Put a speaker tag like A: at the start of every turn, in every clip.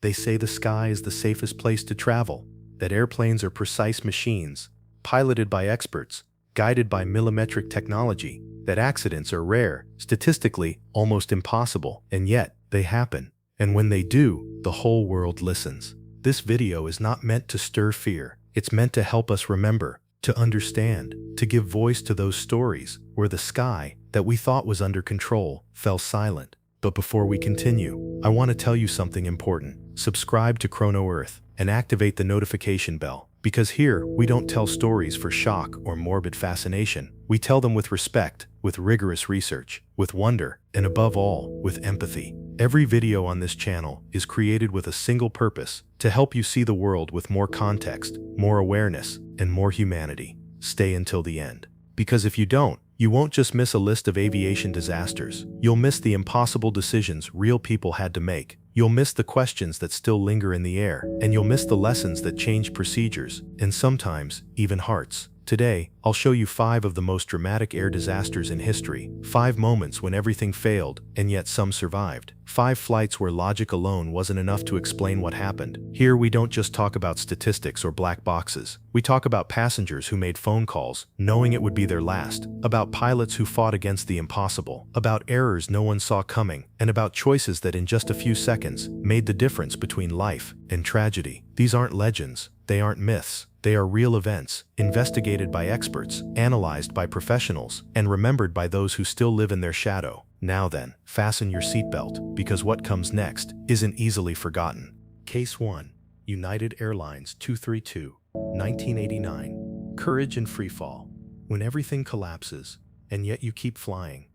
A: They say the sky is the safest place to travel, that airplanes are precise machines, piloted by experts, guided by millimetric technology, that accidents are rare, statistically almost impossible, and yet they happen. And when they do, the whole world listens. This video is not meant to stir fear. It's meant to help us remember, to understand, to give voice to those stories where the sky that we thought was under control fell silent. But before we continue, I want to tell you something important. Subscribe to CronoEarth and activate the notification bell, because here we don't tell stories for shock or morbid fascination. We tell them with respect, with rigorous research, with wonder, and above all, with empathy. Every video on this channel is created with a single purpose: to help you see the world with more context, more awareness, and more humanity. Stay until the end. Because if you don't, you won't just miss a list of aviation disasters. You'll miss the impossible decisions real people had to make. You'll miss the questions that still linger in the air, and you'll miss the lessons that change procedures, and sometimes even hearts. Today, I'll show you 5 of the most dramatic air disasters in history. 5 moments when everything failed, and yet some survived. 5 flights where logic alone wasn't enough to explain what happened. Here we don't just talk about statistics or black boxes. We talk about passengers who made phone calls, knowing it would be their last. About pilots who fought against the impossible. About errors no one saw coming. And about choices that in just a few seconds made the difference between life and tragedy. These aren't legends. They aren't myths. They are real events, investigated by experts, analyzed by professionals, and remembered by those who still live in their shadow. Now then, fasten your seatbelt, because what comes next isn't easily forgotten. Case 1. United Airlines 232, 1989. Courage and freefall. When everything collapses, and yet you keep flying.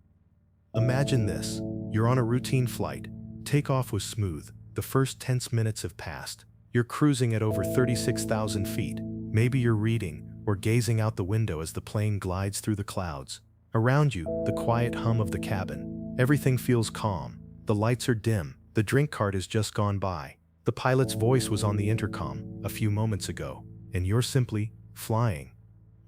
A: Imagine this. You're on a routine flight. Takeoff was smooth. The first tense minutes have passed. You're cruising at over 36,000 feet. Maybe you're reading or gazing out the window as the plane glides through the clouds. Around you, the quiet hum of the cabin. Everything feels calm. The lights are dim. The drink cart has just gone by. The pilot's voice was on the intercom a few moments ago, and you're simply flying.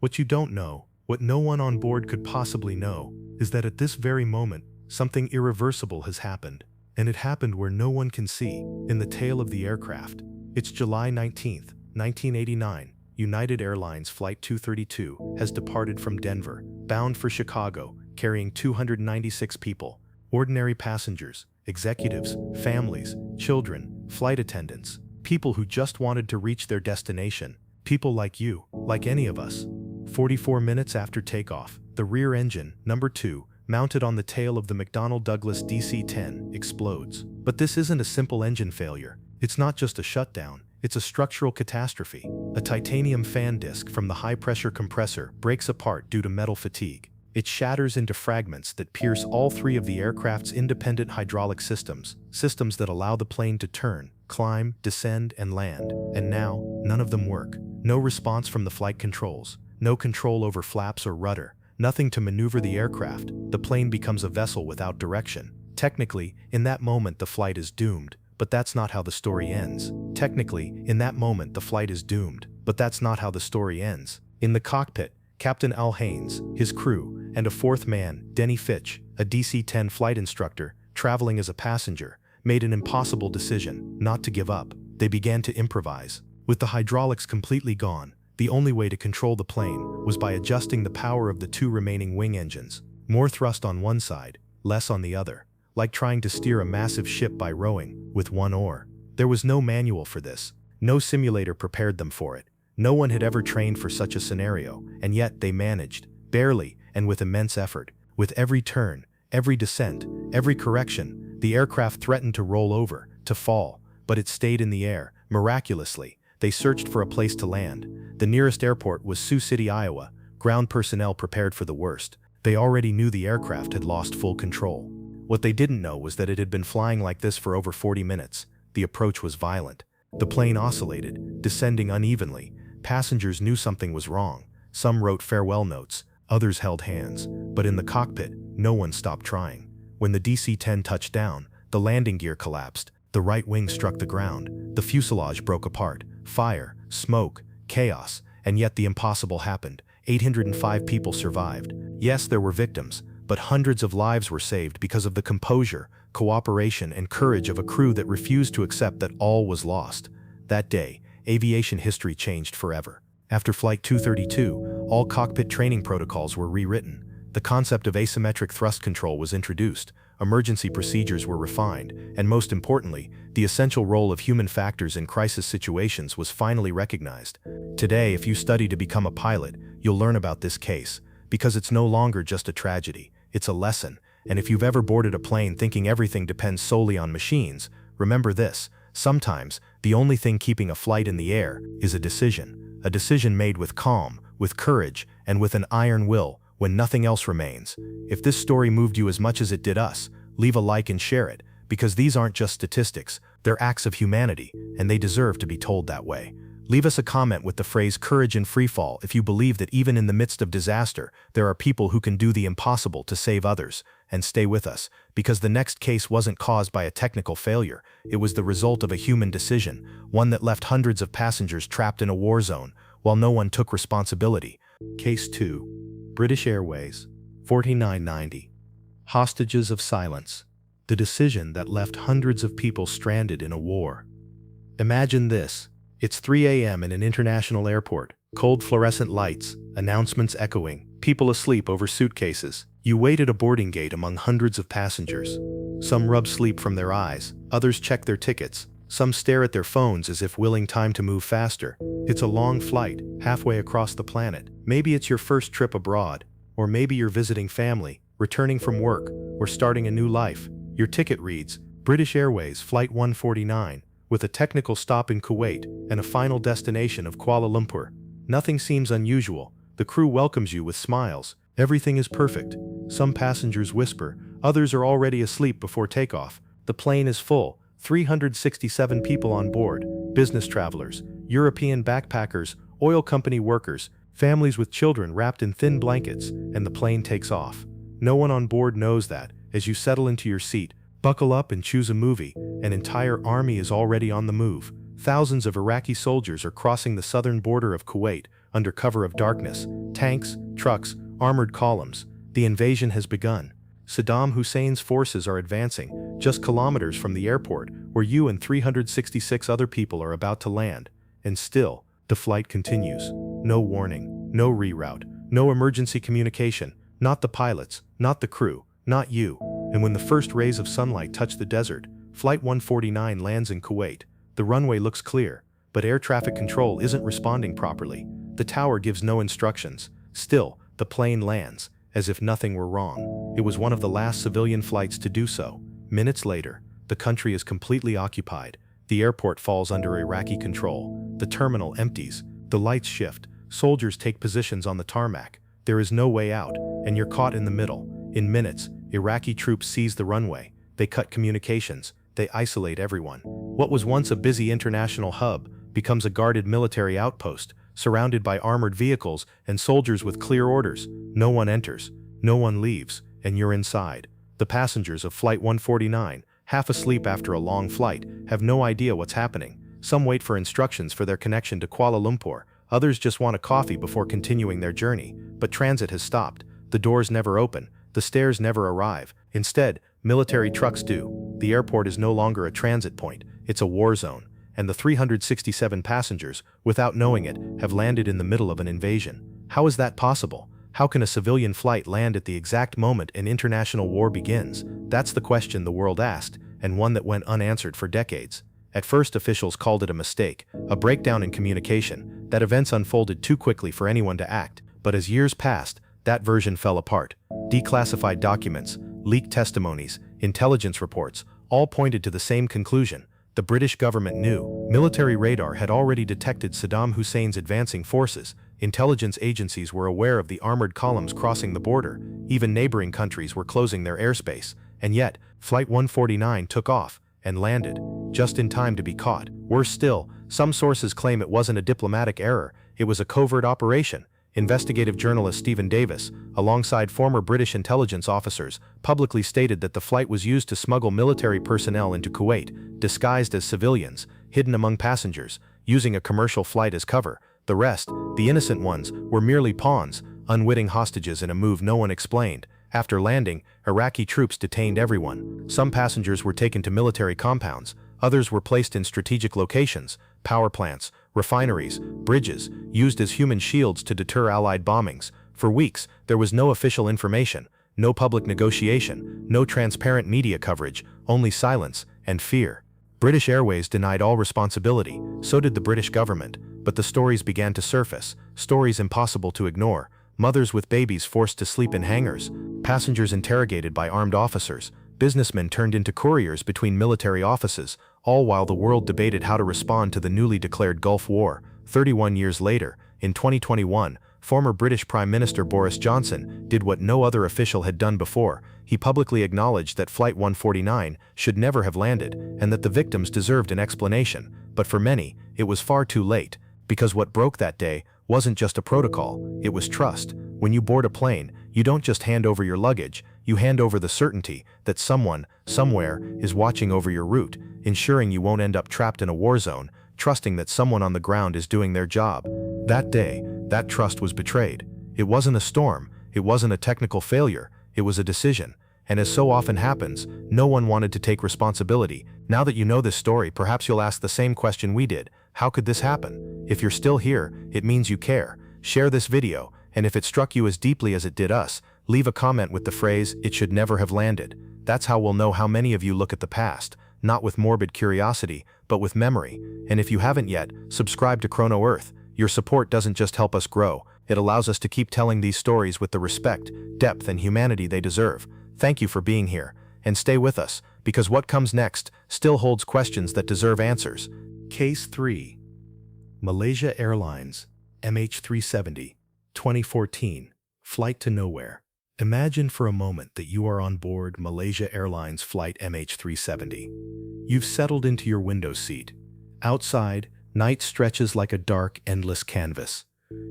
A: What you don't know, what no one on board could possibly know, is that at this very moment, something irreversible has happened. And it happened where no one can see, in the tail of the aircraft. It's July 19th, 1989. United Airlines Flight 232 has departed from Denver, bound for Chicago, carrying 296 people, ordinary passengers, executives, families, children, flight attendants, people who just wanted to reach their destination, people like you, like any of us. 44 minutes after takeoff, the rear engine, number 2, mounted on the tail of the McDonnell Douglas DC-10, explodes. But this isn't a simple engine failure. It's not just a shutdown. It's a structural catastrophe. A titanium fan disc from the high-pressure compressor breaks apart due to metal fatigue. It shatters into fragments that pierce all 3 of the aircraft's independent hydraulic systems that allow the plane to turn, climb, descend, and land. And now, none of them work. No response from the flight controls. No control over flaps or rudder. Nothing to maneuver the aircraft. The plane becomes a vessel without direction. Technically, in that moment the flight is doomed. But that's not how the story ends. Technically, in that moment the flight is doomed, but that's not how the story ends. In the cockpit, Captain Al Haynes, his crew, and a 4th man, Denny Fitch, a DC-10 flight instructor, traveling as a passenger, made an impossible decision: not to give up. They began to improvise. With the hydraulics completely gone, the only way to control the plane was by adjusting the power of the 2 remaining wing engines. More thrust on one side, less on the other. Like trying to steer a massive ship by rowing with one oar. There was no manual for this. No simulator prepared them for it. No one had ever trained for such a scenario, and yet they managed, barely and with immense effort. With every turn, every descent, every correction, the aircraft threatened to roll over, to fall, but it stayed in the air, miraculously. They searched for a place to land. The nearest airport was Sioux City, Iowa. Ground personnel prepared for the worst. They already knew the aircraft had lost full control. What they didn't know was that it had been flying like this for over 40 minutes. The approach was violent. The plane oscillated, descending unevenly. Passengers knew something was wrong. Some wrote farewell notes, others held hands. But in the cockpit, no one stopped trying. When the DC-10 touched down, the landing gear collapsed. The right wing struck the ground. The fuselage broke apart. Fire, smoke, chaos, and yet the impossible happened. 805 people survived. Yes, there were victims, but hundreds of lives were saved because of the composure, cooperation, and courage of a crew that refused to accept that all was lost. That day, aviation history changed forever. After Flight 232, all cockpit training protocols were rewritten. The concept of asymmetric thrust control was introduced, emergency procedures were refined, and most importantly, the essential role of human factors in crisis situations was finally recognized. Today, if you study to become a pilot, you'll learn about this case, because it's no longer just a tragedy, it's a lesson. And if you've ever boarded a plane thinking everything depends solely on machines, remember this: sometimes, the only thing keeping a flight in the air is a decision made with calm, with courage, and with an iron will, when nothing else remains. If this story moved you as much as it did us, leave a like and share it, because these aren't just statistics, they're acts of humanity, and they deserve to be told that way. Leave us a comment with the phrase "courage in freefall" if you believe that even in the midst of disaster, there are people who can do the impossible to save others. And stay with us, because the next case wasn't caused by a technical failure, it was the result of a human decision, one that left hundreds of passengers trapped in a war zone, while no one took responsibility. Case 2. British Airways, 4990. Hostages of silence. The decision that left hundreds of people stranded in a war. Imagine this. It's 3 a.m. in an international airport. Cold fluorescent lights, announcements echoing, people asleep over suitcases. You wait at a boarding gate among hundreds of passengers. Some rub sleep from their eyes, others check their tickets, some stare at their phones as if willing time to move faster. It's a long flight, halfway across the planet. Maybe it's your first trip abroad, or maybe you're visiting family, returning from work, or starting a new life. Your ticket reads, British Airways Flight 149, with a technical stop in Kuwait and a final destination of Kuala Lumpur. Nothing seems unusual. The crew welcomes you with smiles. Everything is perfect. Some passengers whisper, others are already asleep before takeoff. The plane is full, 367 people on board, business travelers, European backpackers, oil company workers, families with children wrapped in thin blankets, and the plane takes off. No one on board knows that, as you settle into your seat, buckle up and choose a movie, an entire army is already on the move. Thousands of Iraqi soldiers are crossing the southern border of Kuwait, under cover of darkness. Tanks, trucks, armored columns. The invasion has begun. Saddam Hussein's forces are advancing, just kilometers from the airport, where you and 366 other people are about to land. And still, the flight continues. No warning, no reroute, no emergency communication, not the pilots, not the crew, not you. And when the first rays of sunlight touch the desert, Flight 149 lands in Kuwait. The runway looks clear, but air traffic control isn't responding properly. The tower gives no instructions. Still, the plane lands, as if nothing were wrong. It was one of the last civilian flights to do so. Minutes later, the country is completely occupied. The airport falls under Iraqi control. The terminal empties. The lights shift. Soldiers take positions on the tarmac. There is no way out, and you're caught in the middle. In minutes, Iraqi troops seize the runway. They cut communications. They isolate everyone. What was once a busy international hub becomes a guarded military outpost, surrounded by armored vehicles and soldiers with clear orders. No one enters, no one leaves, and you're inside. The passengers of Flight 149, half asleep after a long flight, have no idea what's happening. Some wait for instructions for their connection to Kuala Lumpur. Others just want a coffee before continuing their journey. But transit has stopped. The doors never open. The stairs never arrive. Instead, military trucks do. The airport is no longer a transit point. It's a war zone. And the 367 passengers, without knowing it, have landed in the middle of an invasion. How is that possible? How can a civilian flight land at the exact moment an international war begins? That's the question the world asked, and one that went unanswered for decades. At first, officials called it a mistake, a breakdown in communication, that events unfolded too quickly for anyone to act. But as years passed, that version fell apart. Declassified documents, leaked testimonies, intelligence reports, all pointed to the same conclusion. The British government knew. Military radar had already detected Saddam Hussein's advancing forces. Intelligence agencies were aware of the armored columns crossing the border. Even neighboring countries were closing their airspace. And yet, Flight 149 took off and landed, just in time to be caught. Worse still, some sources claim it wasn't a diplomatic error, it was a covert operation. Investigative journalist Stephen Davis, alongside former British intelligence officers, publicly stated that the flight was used to smuggle military personnel into Kuwait, disguised as civilians, hidden among passengers, using a commercial flight as cover. The rest, the innocent ones, were merely pawns, unwitting hostages in a move no one explained. After landing, Iraqi troops detained everyone. Some passengers were taken to military compounds, others were placed in strategic locations, power plants, refineries, bridges, used as human shields to deter Allied bombings. For weeks, there was no official information, no public negotiation, no transparent media coverage, only silence and fear. British Airways denied all responsibility, so did the British government, but the stories began to surface, stories impossible to ignore, mothers with babies forced to sleep in hangars, passengers interrogated by armed officers, businessmen turned into couriers between military offices, all while the world debated how to respond to the newly declared Gulf War. 31 years later, in 2021, former British Prime Minister Boris Johnson did what no other official had done before. He publicly acknowledged that Flight 149 should never have landed and that the victims deserved an explanation. But for many, it was far too late, because what broke that day wasn't just a protocol, it was trust. When you board a plane, you don't just hand over your luggage, you hand over the certainty that someone, somewhere, is watching over your route, ensuring you won't end up trapped in a war zone, trusting that someone on the ground is doing their job. That day, that trust was betrayed. It wasn't a storm, it wasn't a technical failure, it was a decision. And as so often happens, no one wanted to take responsibility. Now that you know this story, perhaps you'll ask the same question we did. How could this happen? If you're still here, it means you care. Share this video, and if it struck you as deeply as it did us, leave a comment with the phrase, "It should never have landed." That's how we'll know how many of you look at the past, not with morbid curiosity, but with memory. And if you haven't yet, subscribe to CronoEarth. Your support doesn't just help us grow, it allows us to keep telling these stories with the respect, depth, and humanity they deserve. Thank you for being here, and stay with us, because what comes next still holds questions that deserve answers. Case 3. Malaysia Airlines MH370, 2014, Flight to Nowhere. Imagine for a moment that you are on board Malaysia Airlines Flight MH370. You've settled into your window seat. Outside, night stretches like a dark, endless canvas.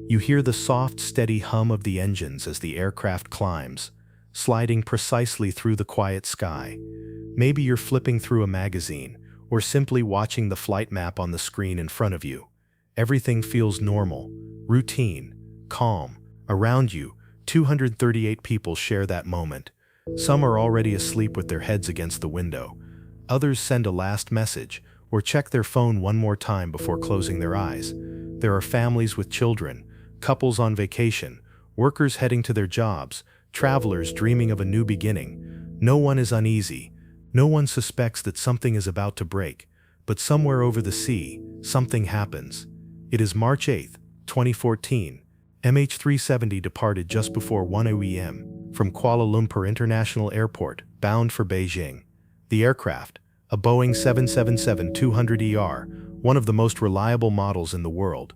A: You hear the soft, steady hum of the engines as the aircraft climbs, sliding precisely through the quiet sky. Maybe you're flipping through a magazine, or simply watching the flight map on the screen in front of you. Everything feels normal, routine, calm. Around you, 238 people share that moment. Some are already asleep with their heads against the window. Others send a last message, or check their phone one more time before closing their eyes. There are families with children, couples on vacation, workers heading to their jobs, travelers dreaming of a new beginning. No one is uneasy. No one suspects that something is about to break. But somewhere over the sea, something happens. It is March 8, 2014. MH370 departed just before 1 a.m. from Kuala Lumpur International Airport, bound for Beijing. The aircraft, a Boeing 777-200ER, one of the most reliable models in the world.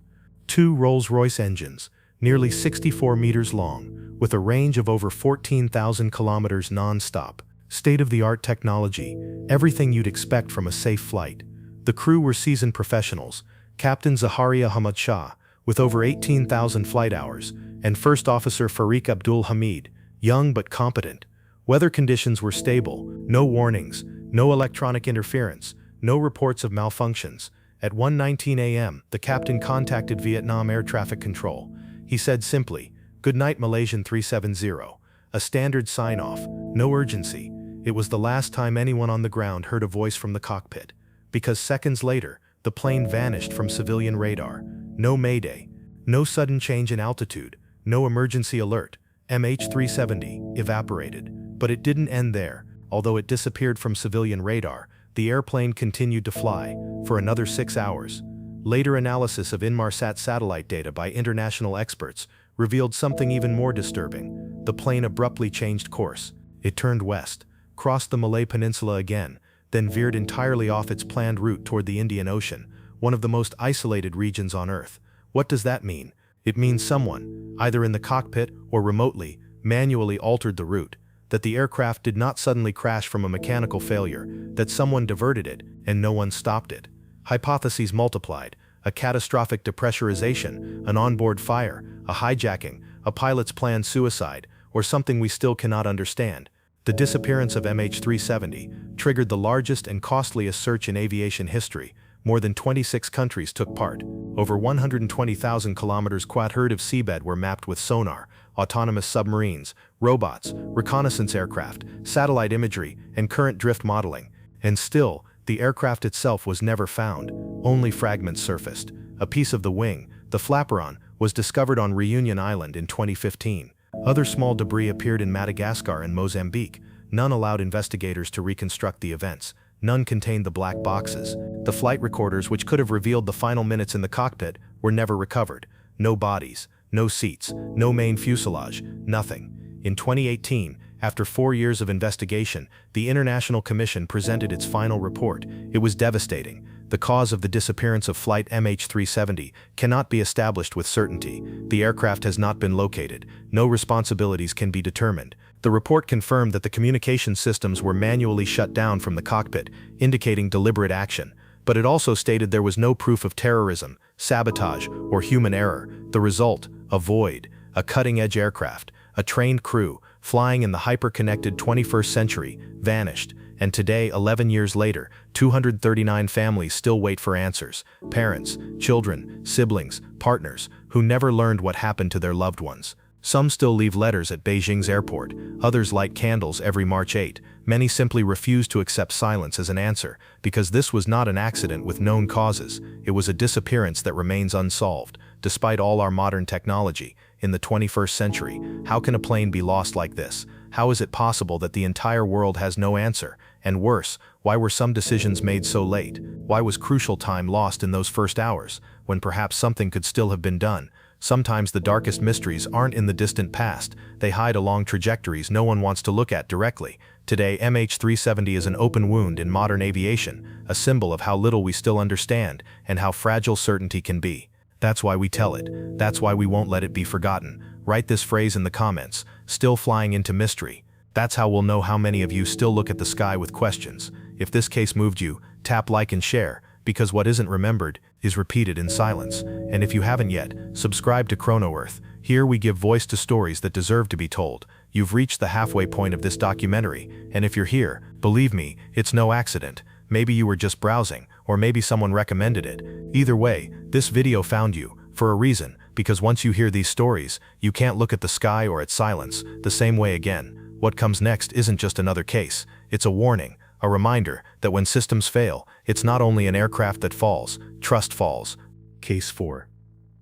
A: 2 Rolls-Royce engines, nearly 64 meters long, with a range of over 14,000 kilometers non-stop. State-of-the-art technology, everything you'd expect from a safe flight. The crew were seasoned professionals, Captain Zaharia Ahmad Shah, with over 18,000 flight hours, and First Officer Farik Abdul Hamid, young but competent. Weather conditions were stable, no warnings, no electronic interference, no reports of malfunctions. At 1:19 a.m., the captain contacted Vietnam Air Traffic Control. He said simply, "Good night, Malaysian 370, a standard sign-off, no urgency. It was the last time anyone on the ground heard a voice from the cockpit, because seconds later, the plane vanished from civilian radar. No mayday, no sudden change in altitude, no emergency alert. MH370 evaporated. But it didn't end there. Although it disappeared from civilian radar, the airplane continued to fly for another 6 hours. Later analysis of Inmarsat satellite data by international experts revealed something even more disturbing. The plane abruptly changed course. It turned west, crossed the Malay Peninsula again, then veered entirely off its planned route toward the Indian Ocean, one of the most isolated regions on Earth. What does that mean? It means someone, either in the cockpit or remotely, manually altered the route, that the aircraft did not suddenly crash from a mechanical failure, that someone diverted it and no one stopped it. Hypotheses multiplied: a catastrophic depressurization, an onboard fire, a hijacking, a pilot's planned suicide, or something we still cannot understand. The disappearance of MH370 triggered the largest and costliest search in aviation history. More than 26 countries took part. Over 120,000 kilometers quadherd of seabed were mapped with sonar. autonomous submarines, robots, reconnaissance aircraft, satellite imagery, and current drift modeling. And still, the aircraft itself was never found. Only fragments surfaced. A piece of the wing, the flaperon, was discovered on Reunion Island in 2015. Other small debris appeared in Madagascar and Mozambique. None allowed investigators to reconstruct the events. None contained the black boxes. The flight recorders, which could have revealed the final minutes in the cockpit, were never recovered. No bodies, no seats, no main fuselage, nothing. In 2018, after 4 years of investigation, the International Commission presented its final report. It was devastating. The cause of the disappearance of Flight MH370 cannot be established with certainty. The aircraft has not been located. No responsibilities can be determined. The report confirmed that the communication systems were manually shut down from the cockpit, indicating deliberate action. But it also stated there was no proof of terrorism, sabotage, or human error. The result: a void, a cutting-edge aircraft, a trained crew, flying in the hyper-connected 21st century, vanished. And today, 11 years later, 239 families still wait for answers. Parents, children, siblings, partners, who never learned what happened to their loved ones. Some still leave letters at Beijing's airport. Others light candles every March 8. Many simply refuse to accept silence as an answer, because this was not an accident with known causes. It was a disappearance that remains unsolved. Despite all our modern technology, in the 21st century, how can a plane be lost like this? How is it possible that the entire world has no answer? And worse, why were some decisions made so late? Why was crucial time lost in those first hours, when perhaps something could still have been done? Sometimes the darkest mysteries aren't in the distant past. They hide along trajectories no one wants to look at directly. Today, MH370 is an open wound in modern aviation, a symbol of how little we still understand and how fragile certainty can be. That's why we tell it. That's why we won't let it be forgotten. Write this phrase in the comments: still flying into mystery. That's how we'll know how many of you still look at the sky with questions. If this case moved you, tap like and share, because what isn't remembered is repeated in silence. And if you haven't yet, subscribe to CronoEarth. Here we give voice to stories that deserve to be told. You've reached the halfway point of this documentary, and if you're here, believe me, it's no accident. Maybe you were just browsing, or maybe someone recommended it. Either way, this video found you, for a reason, because once you hear these stories, you can't look at the sky or at silence the same way again. What comes next isn't just another case, it's a warning, a reminder that when systems fail, it's not only an aircraft that falls, trust falls. Case 4.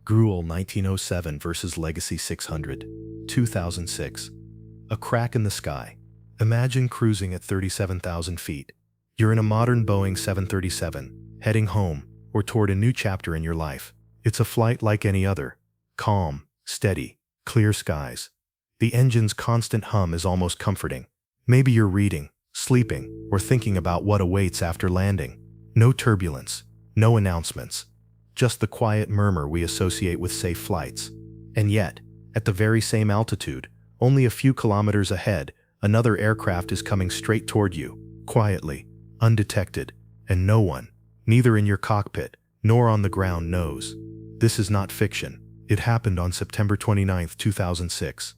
A: Gruel 1907 vs. Legacy 600, 2006. A crack in the sky. Imagine cruising at 37,000 feet. You're in a modern Boeing 737, heading home, or toward a new chapter in your life. It's a flight like any other. Calm, steady, clear skies. The engine's constant hum is almost comforting. Maybe you're reading, sleeping, or thinking about what awaits after landing. No turbulence, no announcements. Just the quiet murmur we associate with safe flights. And yet, at the very same altitude, only a few kilometers ahead, another aircraft is coming straight toward you, quietly, undetected, and no one, neither in your cockpit nor on the ground, knows. This is not fiction. It happened on September 29, 2006.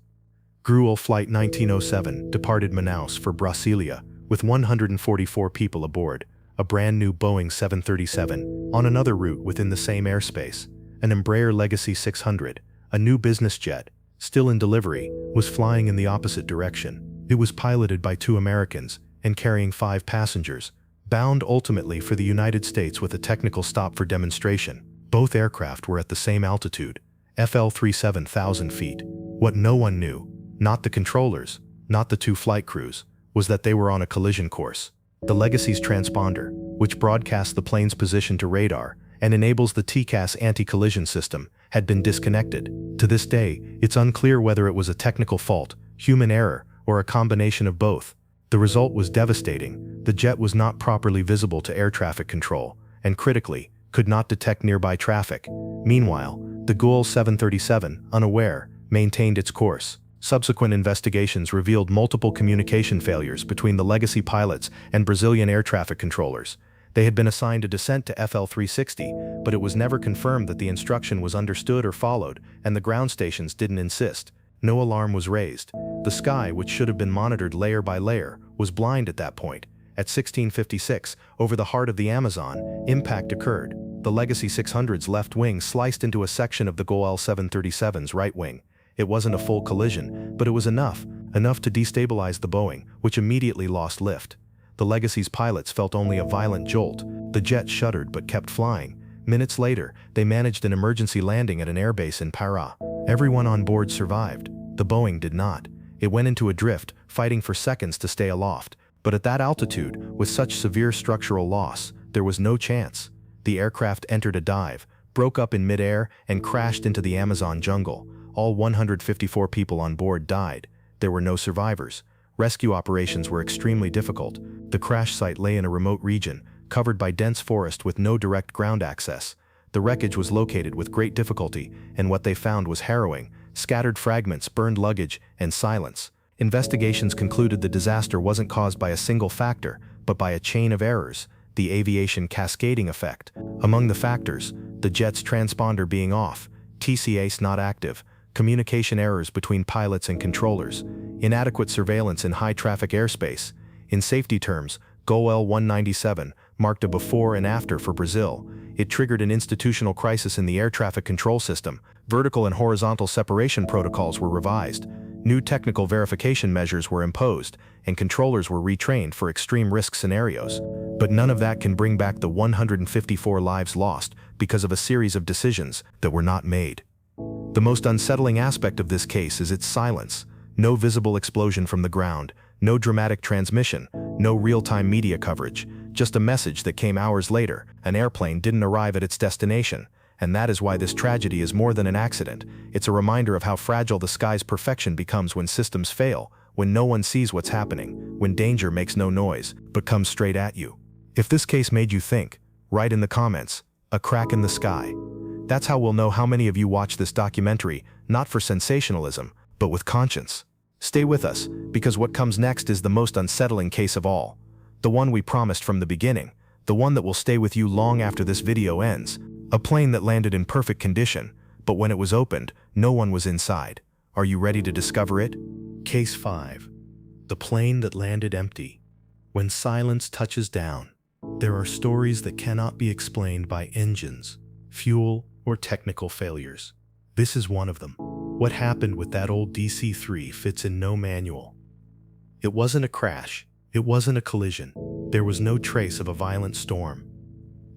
A: Gruel Flight 1907 departed Manaus for Brasilia with 144 people aboard, a brand new Boeing 737, on another route within the same airspace. An Embraer Legacy 600, a new business jet, still in delivery, was flying in the opposite direction. It was piloted by 2 Americans and carrying 5 passengers, bound ultimately for the United States with a technical stop for demonstration. Both aircraft were at the same altitude, FL 37,000 feet. What no one knew, not the controllers, not the 2 flight crews, was that they were on a collision course. The Legacy's transponder, which broadcasts the plane's position to radar and enables the TCAS anti-collision system, had been disconnected. To this day, it's unclear whether it was a technical fault, human error, or a combination of both. The result was devastating. The jet was not properly visible to air traffic control, and critically, could not detect nearby traffic. Meanwhile, the Gruel 737, unaware, maintained its course. Subsequent investigations revealed multiple communication failures between the Legacy pilots and Brazilian air traffic controllers. They had been assigned a descent to FL 360, but it was never confirmed that the instruction was understood or followed, and the ground stations didn't insist. No alarm was raised. The sky, which should have been monitored layer by layer, was blind at that point. At 1656, over the heart of the Amazon, impact occurred. The Legacy 600's left wing sliced into a section of the Gruel 737's right wing. It wasn't a full collision, but it was enough to destabilize the Boeing, which immediately lost lift. The Legacy's pilots felt only a violent jolt. The jet shuddered but kept flying. Minutes later, they managed an emergency landing at an airbase in Para. Everyone on board survived. The Boeing did not. It went into a drift, fighting for seconds to stay aloft. But at that altitude, with such severe structural loss, there was no chance. The aircraft entered a dive, broke up in midair, and crashed into the Amazon jungle. All 154 people on board died. There were no survivors. Rescue operations were extremely difficult. The crash site lay in a remote region, covered by dense forest with no direct ground access. The wreckage was located with great difficulty, and what they found was harrowing: scattered fragments, burned luggage, and silence. Investigations concluded the disaster wasn't caused by a single factor, but by a chain of errors, the aviation cascading effect. Among the factors, the jet's transponder being off, TCAS not active, communication errors between pilots and controllers, inadequate surveillance in high-traffic airspace. In safety terms, GOL 197 marked a before and after for Brazil. It triggered an institutional crisis in the air traffic control system. Vertical and horizontal separation protocols were revised. New technical verification measures were imposed, and controllers were retrained for extreme risk scenarios. But none of that can bring back the 154 lives lost because of a series of decisions that were not made. The most unsettling aspect of this case is its silence. No visible explosion from the ground, no dramatic transmission, no real-time media coverage, just a message that came hours later. An airplane didn't arrive at its destination, and that is why this tragedy is more than an accident. It's a reminder of how fragile the sky's perfection becomes when systems fail, when no one sees what's happening, when danger makes no noise, but comes straight at you. If this case made you think, write in the comments, "A crack in the sky." That's how we'll know how many of you watch this documentary, not for sensationalism, but with conscience. Stay with us, because what comes next is the most unsettling case of all. The one we promised from the beginning, the one that will stay with you long after this video ends. A plane that landed in perfect condition, but when it was opened, no one was inside. Are you ready to discover it? Case 5. The plane that landed empty. When silence touches down, there are stories that cannot be explained by engines, fuel, or technical failures. This is one of them. What happened with that old DC-3 fits in no manual. It wasn't a crash. It wasn't a collision. There was no trace of a violent storm.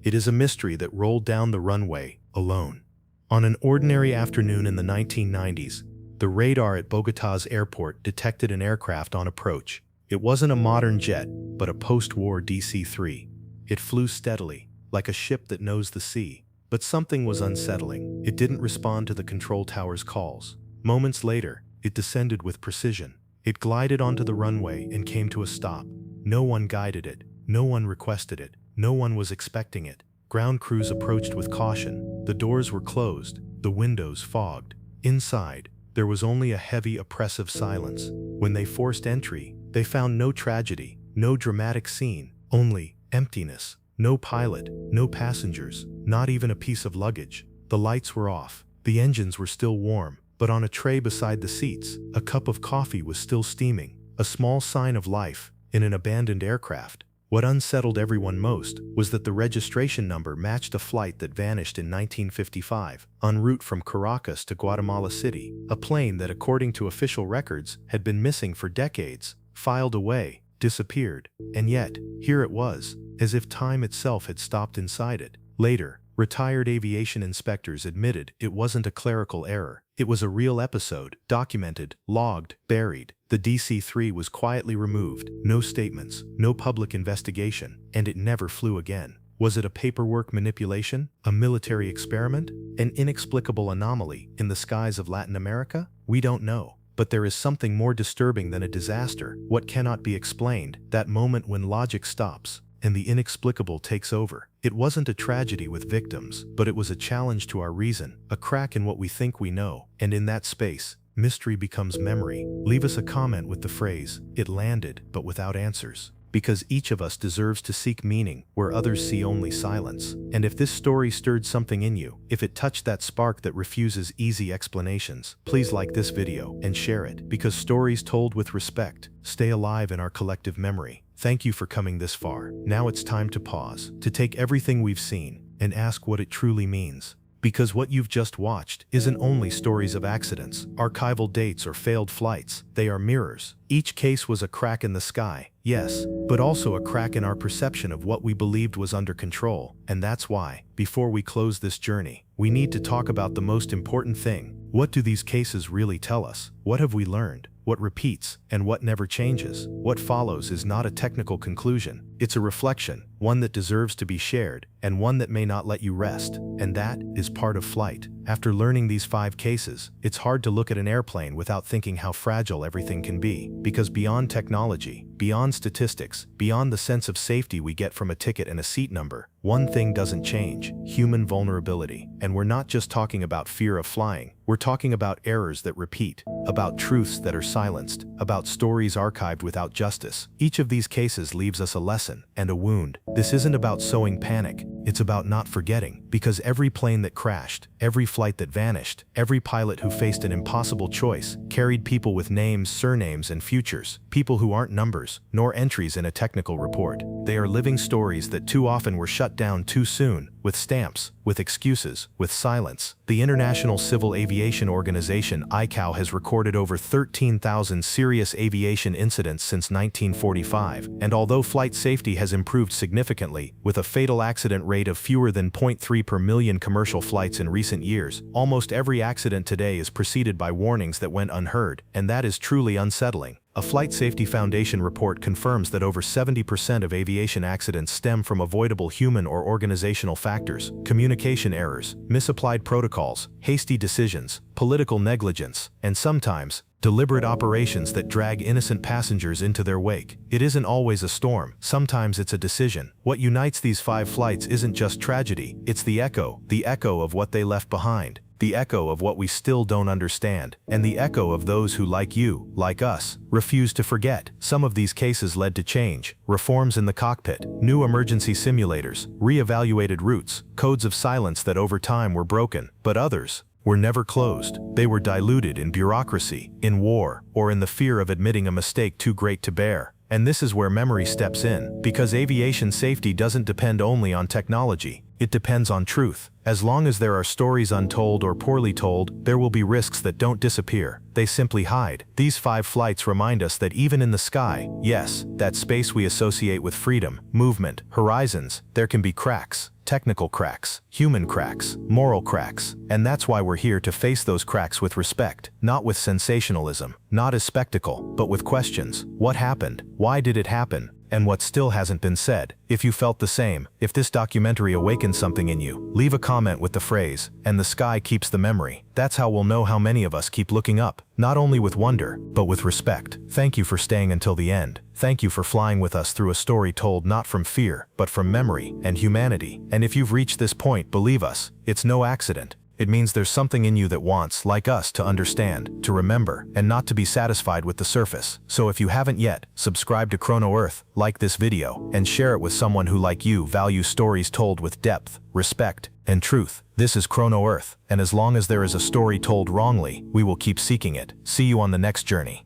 A: It is a mystery that rolled down the runway alone. On an ordinary afternoon in the 1990s, the radar at Bogotá's airport detected an aircraft on approach. It wasn't a modern jet, but a post-war DC-3. It flew steadily, like a ship that knows the sea. But something was unsettling. It didn't respond to the control tower's calls. Moments later, it descended with precision. It glided onto the runway and came to a stop. No one guided it. No one requested it. No one was expecting it. Ground crews approached with caution. The doors were closed, the windows fogged. Inside, there was only a heavy, oppressive silence. When they forced entry, they found no tragedy, no dramatic scene, only emptiness. No pilot, no passengers, not even a piece of luggage. The lights were off. The engines were still warm, but on a tray beside the seats, a cup of coffee was still steaming, a small sign of life in an abandoned aircraft. What unsettled everyone most was that the registration number matched a flight that vanished in 1955, en route from Caracas to Guatemala City, a plane that, according to official records, had been missing for decades, filed away, disappeared, and yet, here it was, as if time itself had stopped inside it. Later, retired aviation inspectors admitted it wasn't a clerical error. It was a real episode, documented, logged, buried. The DC-3 was quietly removed, no statements, no public investigation, and it never flew again. Was it a paperwork manipulation? A military experiment? An inexplicable anomaly in the skies of Latin America? We don't know. But there is something more disturbing than a disaster, what cannot be explained, that moment when logic stops and the inexplicable takes over. It wasn't a tragedy with victims, but it was a challenge to our reason, a crack in what we think we know, and in that space, mystery becomes memory. Leave us a comment with the phrase, "It landed, but without answers." Because each of us deserves to seek meaning where others see only silence. And if this story stirred something in you, if it touched that spark that refuses easy explanations, please like this video and share it, because stories told with respect stay alive in our collective memory. Thank you for coming this far. Now it's time to pause, to take everything we've seen and ask what it truly means. Because what you've just watched isn't only stories of accidents, archival dates, or failed flights. They are mirrors. Each case was a crack in the sky, yes, but also a crack in our perception of what we believed was under control. And that's why, before we close this journey, we need to talk about the most important thing. What do these cases really tell us? What have we learned? What repeats, and what never changes? What follows is not a technical conclusion. It's a reflection, one that deserves to be shared, and one that may not let you rest. And that is part of flight. After learning these 5 cases, it's hard to look at an airplane without thinking how fragile everything can be. Because beyond technology, beyond statistics, beyond the sense of safety we get from a ticket and a seat number, one thing doesn't change: human vulnerability. And we're not just talking about fear of flying. We're talking about errors that repeat, about truths that are silenced, about stories archived without justice. Each of these cases leaves us a lesson and a wound. This isn't about sowing panic. It's about not forgetting, because every plane that crashed, every flight that vanished, every pilot who faced an impossible choice carried people with names, surnames, and futures, people who aren't numbers, nor entries in a technical report. They are living stories that too often were shut down too soon, with stamps, with excuses, with silence. The International Civil Aviation Organization (ICAO) has recorded over 13,000 serious aviation incidents since 1945, and although flight safety has improved significantly, with a fatal accident rate of fewer than 0.3 per million commercial flights in recent years, almost every accident today is preceded by warnings that went unheard, and that is truly unsettling. A Flight Safety Foundation report confirms that over 70% of aviation accidents stem from avoidable human or organizational factors: communication errors, misapplied protocols, hasty decisions, political negligence, and sometimes deliberate operations that drag innocent passengers into their wake. It isn't always a storm, sometimes it's a decision. What unites these 5 flights isn't just tragedy, it's the echo of what they left behind. The echo of what we still don't understand, and the echo of those who, like you, like us, refuse to forget. Some of these cases led to change: reforms in the cockpit, new emergency simulators, re-evaluated routes, codes of silence that over time were broken. But others were never closed. They were diluted in bureaucracy, in war, or in the fear of admitting a mistake too great to bear. And this is where memory steps in, because aviation safety doesn't depend only on technology. It depends on truth. As long as there are stories untold or poorly told, there will be risks that don't disappear. They simply hide. These 5 flights remind us that even in the sky, yes, that space we associate with freedom, movement, horizons, there can be cracks. Technical cracks, human cracks, moral cracks. And that's why we're here to face those cracks with respect, not with sensationalism, not as spectacle, but with questions. What happened? Why did it happen? And what still hasn't been said. If you felt the same, if this documentary awakened something in you, leave a comment with the phrase, "And the sky keeps the memory." That's how we'll know how many of us keep looking up, not only with wonder, but with respect. Thank you for staying until the end. Thank you for flying with us through a story told not from fear, but from memory and humanity. And if you've reached this point, believe us, it's no accident. It means there's something in you that wants, like us, to understand, to remember, and not to be satisfied with the surface. So if you haven't yet, subscribe to CronoEarth, like this video, and share it with someone who, like you, values stories told with depth, respect, and truth. This is CronoEarth, and as long as there is a story told wrongly, we will keep seeking it. See you on the next journey.